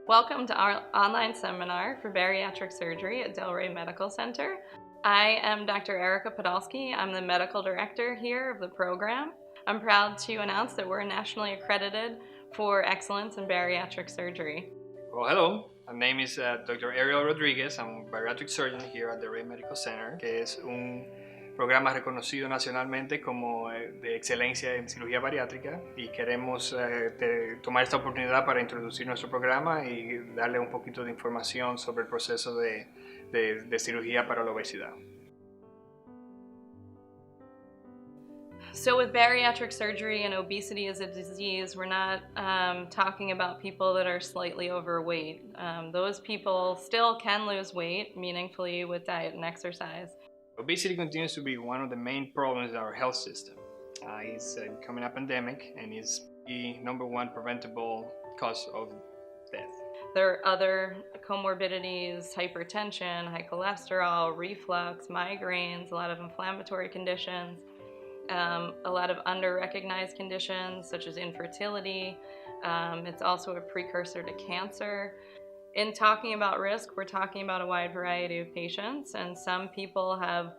Welcome to our online seminar for bariatric surgery at Delray Medical Center. I am Dr. Erica Podolsky. I'm the medical director here of the program. I'm proud to announce that we're nationally accredited for excellence in bariatric surgery. Well, hello. My name is Dr. Rodriguez. I'm a bariatric surgeon here at Delray Medical Center, que es un programa reconocido nacionalmente como de excelencia en cirugía bariátrica, y queremos tomar esta oportunidad para introducir nuestro programa y darle un poquito de información sobre el proceso de cirugía para la obesidad. So with bariatric surgery and obesity as a disease, we're not talking about people that are slightly overweight. Those people still can lose weight meaningfully with diet and exercise. Obesity continues to be one of the main problems in our health system. It's becoming a pandemic and is the #1 preventable cause of death. There are other comorbidities, hypertension, high cholesterol, reflux, migraines, a lot of inflammatory conditions, a lot of under-recognized conditions such as infertility. It's also a precursor to cancer. In talking about risk, we're talking about a wide variety of patients, and some people have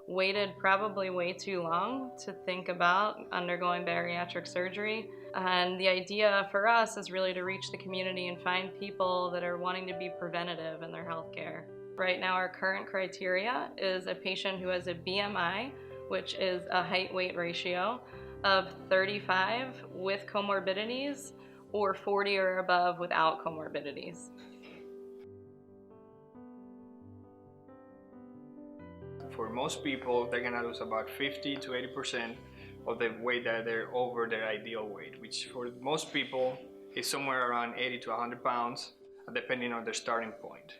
waited probably way too long to think about undergoing bariatric surgery. And the idea for us is really to reach the community and find people that are wanting to be preventative in their healthcare. Right now, our current criteria is a patient who has a BMI, which is a height-weight ratio, of 35 with comorbidities or 40 or above without comorbidities. For most people, they're gonna lose about 50 to 80% of the weight that they're over their ideal weight, which for most people is somewhere around 80 to 100 pounds, depending on their starting point.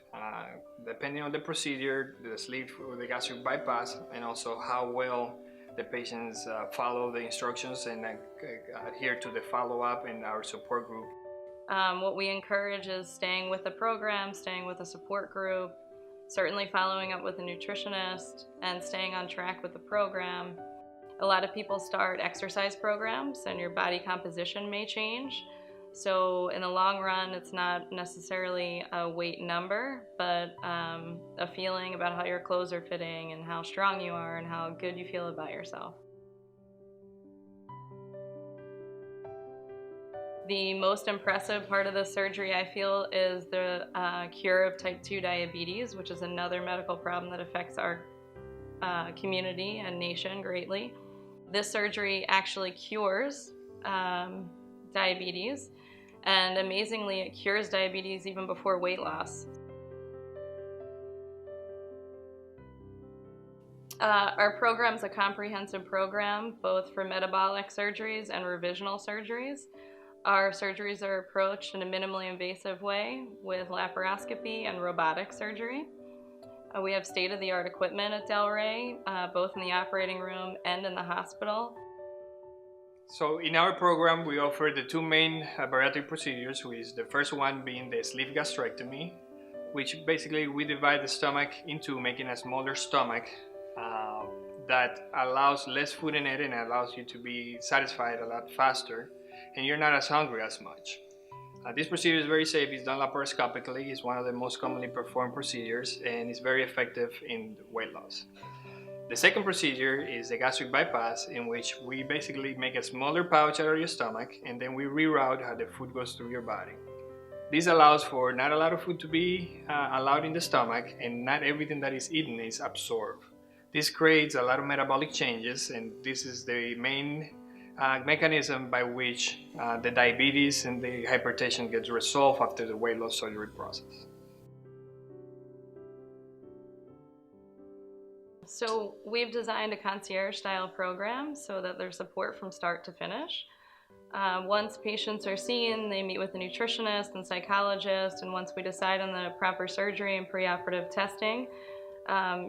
Depending on the procedure, the sleeve or the gastric bypass, and also how well the patients follow the instructions and adhere to the follow-up in our support group. What we encourage is staying with the program, staying with a support group, certainly following up with a nutritionist, and staying on track with the program. A lot of people start exercise programs and your body composition may change. So in the long run, it's not necessarily a weight number, but a feeling about how your clothes are fitting and how strong you are and how good you feel about yourself. The most impressive part of the surgery, I feel, is the cure of type 2 diabetes, which is another medical problem that affects our community and nation greatly. This surgery actually cures diabetes, and amazingly, it cures diabetes even before weight loss. Our program is a comprehensive program, both for metabolic surgeries and revisional surgeries. Our surgeries are approached in a minimally invasive way with laparoscopy and robotic surgery. We have state-of-the-art equipment at Delray, both in the operating room and in the hospital. So in our program, we offer the two main bariatric procedures, which is the first one being the sleeve gastrectomy, which basically we divide the stomach into making a smaller stomach that allows less food in it and allows you to be satisfied a lot faster, and you're not as hungry as much. This procedure is very safe. It's done laparoscopically. It's one of the most commonly performed procedures, and it's very effective in weight loss. The second procedure is the gastric bypass, in which we basically make a smaller pouch out of your stomach, and then we reroute how the food goes through your body. This allows for not a lot of food to be allowed in the stomach, and not everything that is eaten is absorbed. This creates a lot of metabolic changes, and this is the main mechanism by which the diabetes and the hypertension gets resolved after the weight loss surgery process. So we've designed a concierge-style program so that there's support from start to finish. Once patients are seen, they meet with a nutritionist and psychologist, and once we decide on the proper surgery and preoperative testing,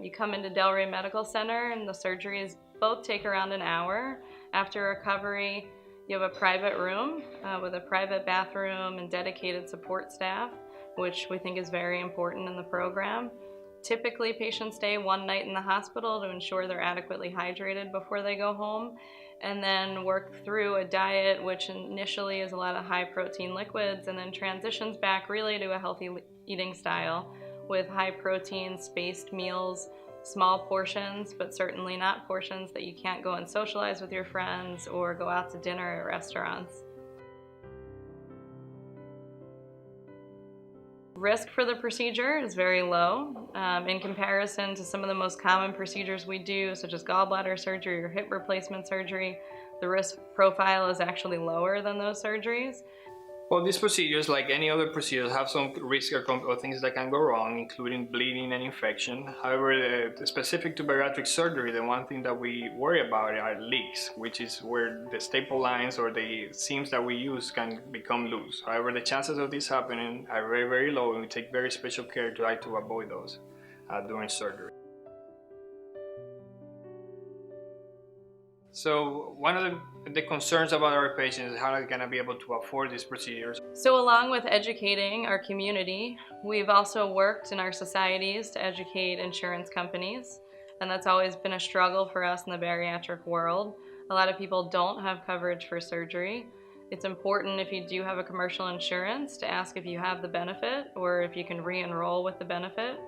you come into Delray Medical Center, and the surgeries both take around an hour. After recovery, you have a private room with a private bathroom and dedicated support staff, which we think is very important in the program. Typically, patients stay one night in the hospital to ensure they're adequately hydrated before they go home. and then work through a diet which initially is a lot of high protein liquids and then transitions back really to a healthy eating style with high protein spaced meals, small portions, but certainly not portions that you can't go and socialize with your friends or go out to dinner at restaurants. Risk for the procedure is very low in comparison to some of the most common procedures we do, such as gallbladder surgery or hip replacement surgery. The risk profile is actually lower than those surgeries. Well, these procedures, like any other procedures, have some risk or things that can go wrong, including bleeding and infection. However, specific to bariatric surgery, the one thing that we worry about are leaks, which is where the staple lines or the seams that we use can become loose. However, the chances of this happening are very, very low, and we take very special care to try to avoid those during surgery. So one of the concerns about our patients is how they're going to be able to afford these procedures. So along with educating our community, we've also worked in our societies to educate insurance companies, and that's always been a struggle for us in the bariatric world. A lot of people don't have coverage for surgery. It's important, if you do have a commercial insurance, to ask if you have the benefit or if you can re-enroll with the benefit.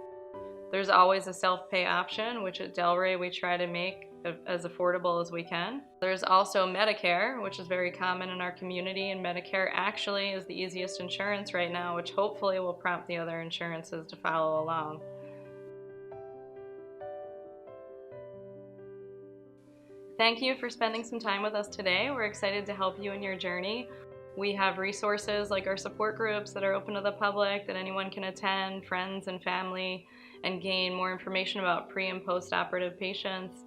There's always a self-pay option, which at Delray we try to make as affordable as we can. There's also Medicare, which is very common in our community, and Medicare actually is the easiest insurance right now, which hopefully will prompt the other insurances to follow along. Thank you for spending some time with us today. We're excited to help you in your journey. We have resources like our support groups that are open to the public that anyone can attend, friends and family, and gain more information about pre- and post-operative patients.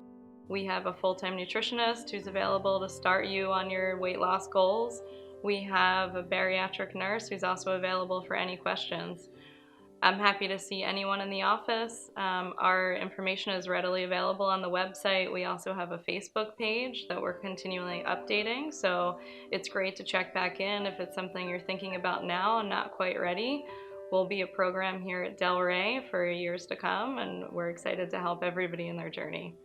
We have a full-time nutritionist who's available to start you on your weight loss goals. We have a bariatric nurse who's also available for any questions. I'm happy to see anyone in the office. Our information is readily available on the website. We also have a Facebook page that we're continually updating, so it's great to check back in if it's something you're thinking about now and not quite ready. We'll be a program here at Delray for years to come, and we're excited to help everybody in their journey.